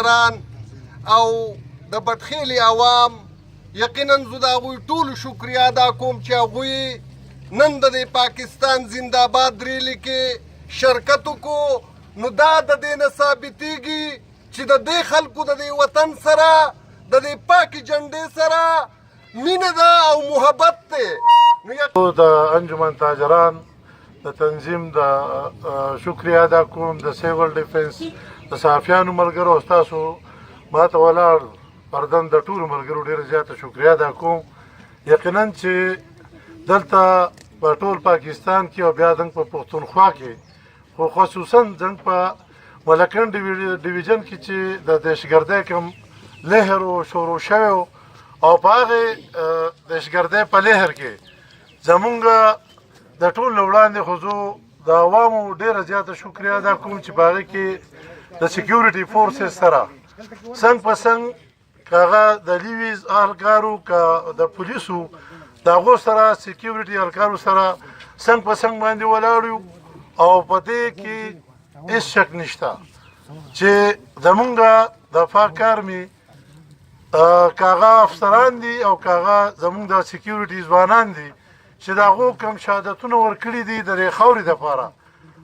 مشران او د بټخیلي عوام یقینا زه د هغوی ټولو شکریه ادا کوم چې هغوی نن د پاکستان زنده‌باد ریلي کې شرکت وکړو. نو دا د دې نه ثابتېږي چې د دې خلکو د دې وطن سره د دې پاکې جنډې سره مینه ده او محبت دی. د انجمن تاجران د تنظیم د شکریه ادا کوم، د سیول ډیفنس د صحافیانو ملګرو او ستاسو ما ته ولاړ اردن د ټولو ملګرو ډېره زیاته شکریه ادا کوم. یقینا چې دلته په ټول پاکستان کې او بیا زموږ په پښتونخوا کې خو خصوصا زموږ په ملکنډ ډیویژن کې چې د دهشتګردۍ کوم لهر شروع شوی او په هغې دهشتګردۍ په لهر کې زمونږ د ټول نه وړاندې خو زه د عوامو ډېره زیاته شکریه ادا کوم چې په هغې کې د سیکیورټي فورسز سره څنګ په څنګ که هغه د لیویز اهلکارو که د پولیسو د هغو سره سیکیورټي اهلکارو سره څنګ په څنګ باندې ولاړ یو او په دې کې هېڅ شک نشته چې زمونږ دفاع کارمي که هغه افسران دي او که هغه زمونږ د سیکیورټي ځوانان دي چې د هغو کوم شهادتونه ورکړي دي د دې خاورې دپاره،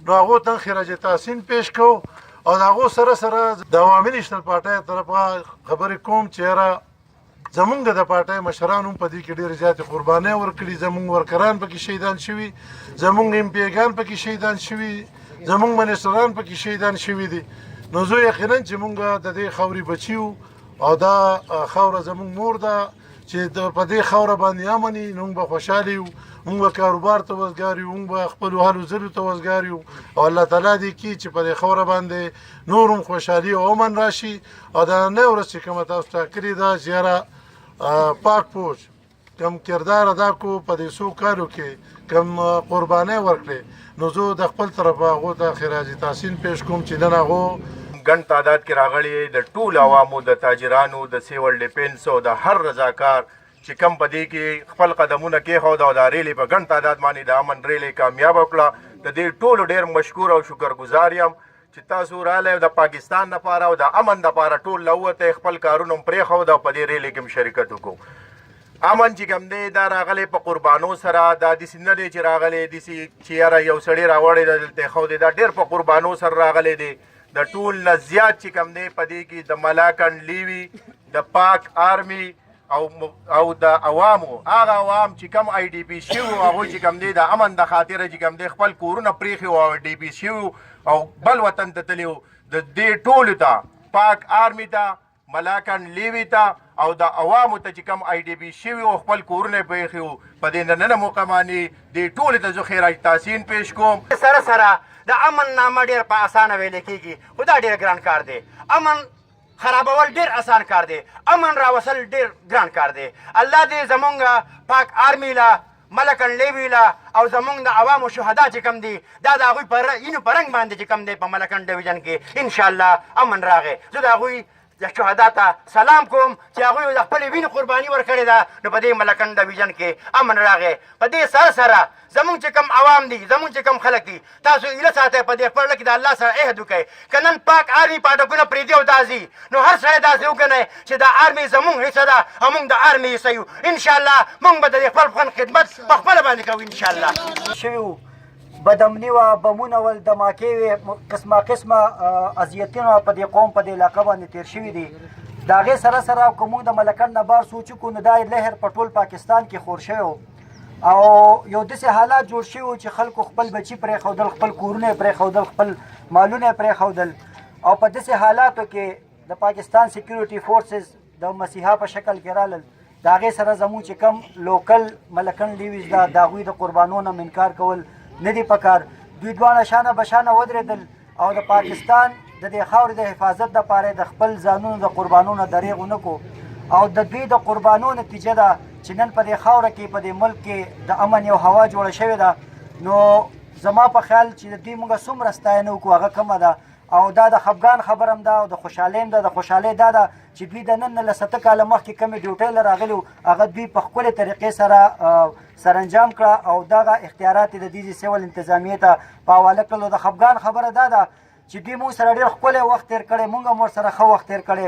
نو هغو ته خراج تحسین پیش کوو او د هغو سره سره د عوامي نیشنل پارټۍ طرفه خبرې کوم چې یاره زمونږ د پارټۍ مشران هم په دې کې ډېرې زیاتې قربانۍ ورکړي، زمونږ ورکران پکې شهیدان شوي، زمونږ امپیګان پکې شهیدان شوي، زمونږ منسټران پکې شهیدان شوي دي. نو زه یقینا چې مونږ د دې خاورې بچي یو او دا خاوره زمونږ مور ده چې په دې خاوره باندې امن وي، نو موږ به خوشحاله یو، موږ به کاروبار ته وزګار یو، موږ به خپلو هلو ځلو ته وزګار یو او الله تعالی دې کړي چې په دې خاوره باندې نور هم خوشحالي او امن راشي. او دا نه ورځ چې کومه تاسو ټاکلې ده چې یاره پاک فوج کم کردار ادا کو په دې څو کالو کې کم قربانۍ ورکړې، نو زه د خپل طرفه هغو ته خراج تحسین پیش کوم چې نن هغو ګڼ تعداد کې راغلي د ټولو عوامو، د تاجرانو، د سیول ډیفنس او د هر رضاکار چې کم په دې کې خپل قدمونه کېښوده او دا ریلې په ګڼ تعداد باندې د امن ریلې کامیابه کړه. د دې ټولو ډېر مشکور او شکرګزار یم چې تاسو راغلی د پاکستان دپاره او د امن دپاره ټول راووتئ، خپل کارونه هم پرېښوده او په دې ریلې کې هم شرکت وکړو. امن چې کوم دی دا راغلی په قربانو سره، دا داسې نه دی چې راغلی داسې چې یاره یو سړی راوړی دی دلته ایښودی، دا ډېر په قربانو سره راغلی دی. د ټول نه زیات چې کوم دی په دې کې د ملاکنډ لیوي، د پاک آرمي او د عوامو، هغه عوام چې کم آی ډي پي شوي وو هغوی چې کوم دی د امن د خاطره چې کوم دی خپل کورونه پرېښي وو او آی ډي پي شوي او بل وطن ته تللي وو، د دې ټولو ته پاک آرمي ته، ملاکنډ لیوي ته او د عوامو ته چې کم آی ډي پي شوي وو خپل کورونه یې پرېښي وو، په دې نننه موقع باندې دې ټولو ته زه خراج تحسین پیش کوم. سره سره د امن نامه ډېر په اسانه ویلی کېږي، خو دا ډېر ګران کار دی. امن خرابول ډېر اسان کار دی، امن راوصل ډېر ګران کار دی. الله دې زمونږ پاک آرمي له، ملکنډ لیوي له او زمونږ د عوامو شهدا چې کم دي دا د هغوی په اینو په رنګ باندې چې کم دی په ملکنډ ډیویژن کې انشاءالله امن راغی. زه د هغوی د شهدا ته سلام کوم چې هغوی د خپلې وینې قرباني ورکړې ده، نو په دې ملکنډ ډیویژن کې امن راغی. په دې سره سره زمونږ چې کم عوام دي، زمونږ چې کم خلک دي، تاسو ایله ساتئ په دې خپل کې د الله سره عهد وکئ که نن پاک آرمي پاټکونه پرېږدي او دا ځي، نو هر سړی داسې وګڼئ چې دا آرمي زمونږ حصه ده او موږ د آرمي حصه یو. انشاءالله موږ به د دې خپل خدمت په خپله باندې کوو انشاءالله. شوي وو بدامني وه، بمونه ول، دماکې وې، قسمه قسمه اذیتونه په دې قوم په دې علاقه باندې تېر شوي دي. د هغې سره سره که موږ د ملکنډ نه بار سوچ وکړو نو دا لهر په ټول پاکستان کې خور شوی و او یو داسې حالات جوړ شوي وو چې خلکو خپل بچي پرېښودل، خپل کورونه یې پرېښودل، خپل مالونه یې پرېښودل او په داسې حالاتو کې د پاکستان سیکیورټي فورسز د مسیحا په شکل کې رالل. د هغې سره زموږ چې کم لوکل ملکنډ لیویز ده د هغوی د قربانو نه انکار کول نه دي پکار. دوی دواړه شانه بشانه ودرېدل او د پاکستان د دې خاورې د حفاظت دپاره د خپل ځانونو د قربانو نه دریغ ونه کړو او د دوی د قربانو نتیجه ده چې نن په دې خاوره کې په دې ملک کې د امن یو هوا جوړه شوې ده. نو زما په خیال چې د دوی موږ څومره ستاینه وکړو هغه کمه ده او دا د خفګان خبر هم ده او د خوشحالۍ هم ده. د خوشحالۍ دا ده چې دوی د نن نه له 7 کاله مخکې کومې ډیوټۍ له راغلي وو هغه دوی په ښکلې طریقې سره سرانجام کړه او دغه اختیارات یې د دې سیول انتظامیې ته په حواله کړل. د خفګان خبره دا ده چې دوی موږ سره ډېر ښکلی وخت تېر کړی، موږ هم ورسره ښه وخت تېر کړی.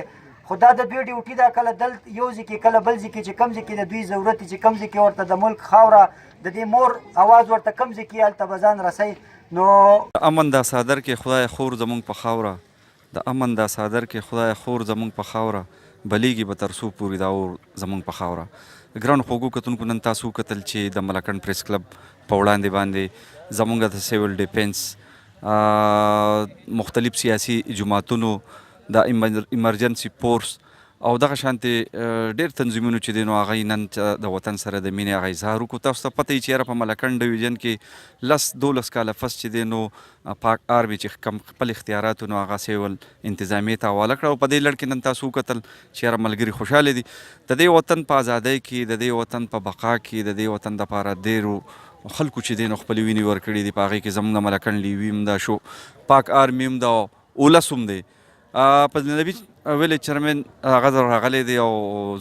خو دا د دوی ډیوټي ده، کله دلته یو ځای کې کله بل ځای کې چې کوم ځای کې د دوی ضرورت چې کوم ځای کې ورته د ملک خاوره د دې مور اواز ورته کوم ځای کې هلته به ځان رسوي. نو امن دا صادر کې خدای خور زمونږ په خاوره، د امن دا صادر کې خدای خور زمونږ په خاوره، بلیږي به تر څو پورې دا اور زمونږ په خاوره. ګرانو خوږو کتونکو، نن تاسو وکتل چې د ملکنډ پریس کلب په وړاندې باندې زمونږ د سیول ډیفینس مختلف سیاسي جماعتونو د ایمرجنسي فورس او دغه شانتې ډېر تنظیمونو چې دی نو هغوی نن د وطن سره د مینې هغه اظهار وکړو. تاسو ته پته وي چې یاره په ملکنډ ډویژن کې 10-12 کاله پس چې دی نو پاک آرمي چې کم خپل اختیاراتو نو هغه سیول انتظامیې ته حواله کړه او په دې لړ کې نن تاسو وکتل چې یاره ملګري خوشحاله دي. د دې وطن په ازادۍ کې، د دې وطن په بقا کې، د دې وطن دپاره ډېرو خلکو چې دی نو خپلې وینې ورکړي دي. په هغې کې زموږ د ملکنډ لیوي هم دا شو، پاک آرمي هم دا، اولس هم دی. په نبي ویلې چرمن هغه راغلی دی او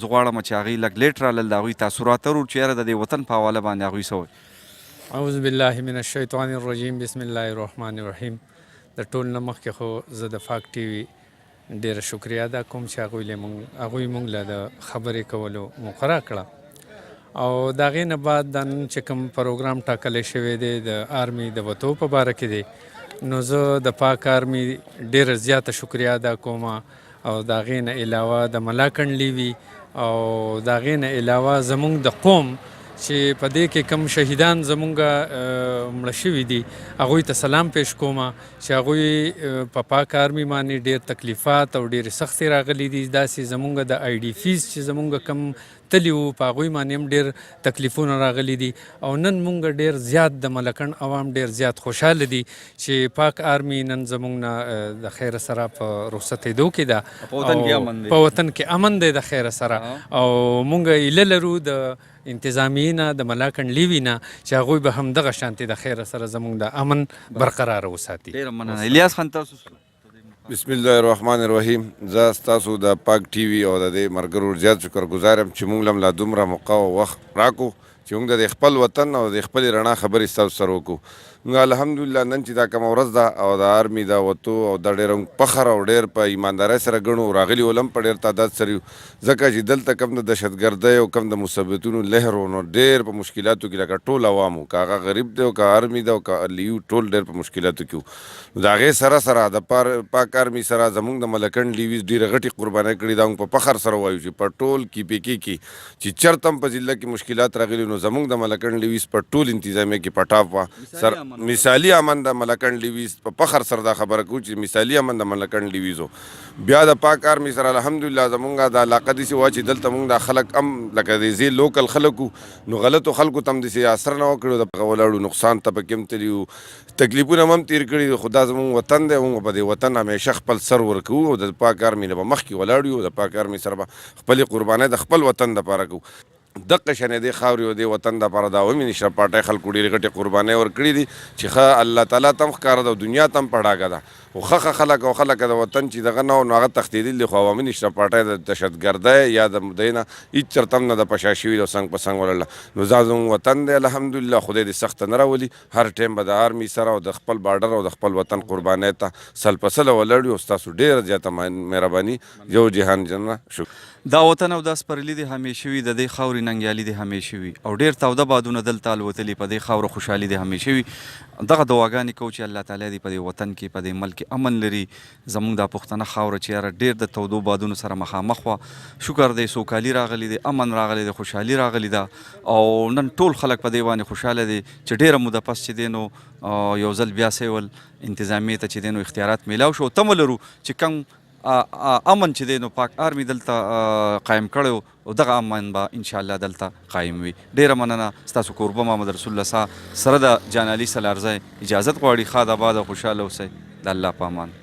زه غواړم چې هغوی لږ لیټ رالل، د هغوی تاثرات ورو چې یاره د دې وطن په حواله باندې هغوی څه وایي. اعوذ بالله من الشیطان الرجیم، بسم الله الرحمن الرحیم. د ټول نه مخکې خو زه د فاک ټي وي ډېره شکریه ادا کوم چې هغوی موږ له د خبرې کولو موقع راکړه او د هغې نه بعد دا نن چې کوم پروګرام ټاکلی شوی دی د آرمي د وتو په باره کې دی، نو زه د پاک آرمي ډېره زیاته شکریه ادا کوم او د هغې نه علاوه د ملاکنډ لیوي او د هغې نه علاوه زموږ د قوم چې په دې کې کم شهیدان زمونږ مړه شوي دي هغوی ته سلام پیش کوم چې هغوی په پاک آرمي باندې ډېر تکلیفات او ډېرې سختې راغلي دي. داسې زمونږ د آی ډي فیز چې زمونږ کم تلي وو په هغوی باندې هم ډېر تکلیفونه راغلي دي او نن مونږ ډېر زیات د ملکنډ عوام ډېر زیات خوشحاله دي چې پاک آرمي نن زمونږ نه د خیره سره په رخصتېدو کې ده، په وطن کې امن دی د خیره سره او مونږ هیله لرو د انتظامیې نه، د ملاکنډ لیوي نه چې هغوی به هم دغه شانتې د خیره سره زمونږ د امن برقراره وساتي. ډېره مننه. الیاس خان تاسو بسم الله الرحمن الرحیم. زه ستاسو د پاک ټي وي او د دې ملګرو ډېر شکرګزار یم چې موږ له دومره موقع او وخت راکړو چې موږ د خپل وطن او د خپل رڼا خبرې ستاسو سره وکړو. الحمدلله نن چې دا کومه ورځ ده او د آرمي دا وتو او دا ډېر فخر او ډېر په ایماندارۍ سره ګڼو راغلي ولم په ډېر تعداد سره یو، ځکه چې دلته کم د دهشتګردۍ او کم د مثبتونو لهر و نو ډېر په مشکلاتو کې لکه ټول عوام وو، که هغه غریب دی او که آرمي دی او که لیو، ټول ډېر په مشکلاتو کې وو. نو د هغې سره سره د پاک آرمي سره زموږ د ملکنډ لیوي ډېرې غټې قربانۍ کړي. دا موږ په فخر سره وایو چې په ټول KPK کې چې چېرته هم په ضلع کې مشکلات راغلي نو زموږ د ملکنډ لیویس په ټول انتظامیه کې په ټاپ وه. مثالي امن د ملکنډ لیویز په فخر سره دا خبره کوو چې مثالي امن د ملکنډ لیویز و. بیا د پاک آرمي سره الحمدلله زمونږ د علاقه داسې وه چې دلته مونږ دا خلک هم لکه د زی لوکل خلک وو نو غلطو خلکو ته هم داسې اثر نه وکړو، د ولاړو نقصان ته پکې هم تلي وو، تکلیفونه هم تېر کړي. خو دا زمونږ وطن دی، موږ په دې وطن همیشه خپل سر ورکوو او د پاک آرمي نه به مخکې ولاړ یو، د پاک آرمي سره به خپلې قربانۍ د خپل وطن دپاره کوو. دغه شانې دې خاورې او دې وطن دپاره د عوامي نشره پارټۍ خلکو ډېرې غټې قربانۍ ورکړي دي چې ښه الله تعالی ته هم ښکاره ده او دنیا ته هم په ډاګه ده. خو ښه خلک او خلک د وطن چې دغه نه نو هغه تښتېدلي، خو عوامي نشره پارټۍ د دهشتګردۍ یا د دی نه هېڅ چېرته هم نه ده په شا شوي او څنګ په څنګ ولاړله. نو دا زموږ وطن دی الحمدلله، خدای دې سخته نه راولي. هر ټایم به د آرمي سره او د خپل بارډر او د خپل وطن قربانۍ ته سل په سله ولاړ یو. ستاسو ډېره زیاته مهرباني، یو جهان جنه شکر. دا وطن او دا سپرلی دی همیشه وي، د دې خاورې ننګیالي دی همیشه وي او ډېر تاوده بادونه دلته الوتلي، په دې خاوره خوشحالي دی همیشه وي. دغه دعاګانې کوو چې الله تعالی دې په دې وطن کې په دې ملک کې امن لري. زموږ دا پښتنه خاوره چې یاره ډېر د تودو بادونو سره مخامخ وه، شکر دی سوکالي راغلی دی، امن راغلی دی، خوشحالي راغلی ده او نن ټول خلک په دې باندې خوشحاله دي چې ډېره موده پس چې دی نو یو ځل بیا سیول انتظامیې ته چې دی نو اختیارات میلاو شو. تمه لرو چې کم امن چې دی نو پاک آرمي دلته قایم کړی او دغه امن به انشاءالله دلته قایم وي. ډېره مننه. ستاسو کوربه محمد رسول الله سره د جان علي سلارزی اجازت غواړي. ښاد آباد او خوشحاله اوسئ. د الله په امان.